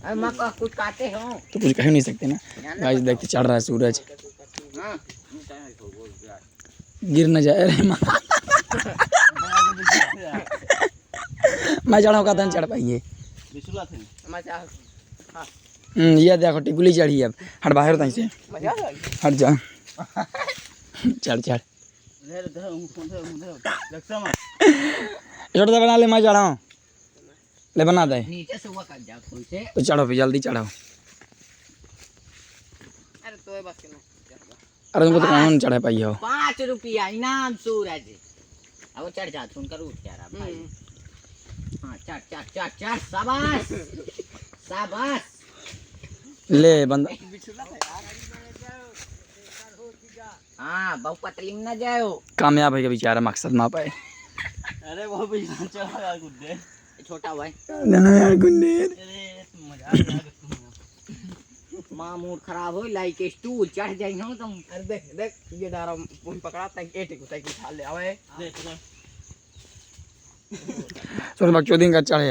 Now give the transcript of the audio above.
कुछ काटे हो तो कुछ कह नहीं सकते ना। गाइस देखते चढ़ रहा है सूरज, गिर न जाए। अरे मैं चढ़ाऊँ का चढ़ पाइए। ये देखो टिकुली चढ़ी अब, हट बाहर तहीं से हट जा। चढ़ चढ़ छोटा सा बना ले, मैं चढ़ाऊँ ले, बना दे नीचे से हुआ कट जाओ कोई से। तो चढ़ो फिर जल्दी चढ़ो। अरे तो बस के ना, अरे तुमको तो कौन चढ़ा पाई हो। 5 रुपया इनाम सूरज। अब चढ़ जा, सुनकर उठ जा रहा भाई। हाँ चढ़ चढ़ चढ़ चढ़, शाबाश शाबाश। ले बंदा, हाँ बहु पतली में ना जाओ। कामयाब है बेचारा, मकसद ना पाए। अरे वो भी चढ़ा यार गुड्डे, छोटा भाई ना यार गुंडे, माँ मूड खराब हो लाइक स्टूल चढ़ जाए ना तुम। अरे देख देख ये डारा पकड़ा तक एटे को तक उठा ले। अबे देख छोटे बच्चों दिन का चढ़े।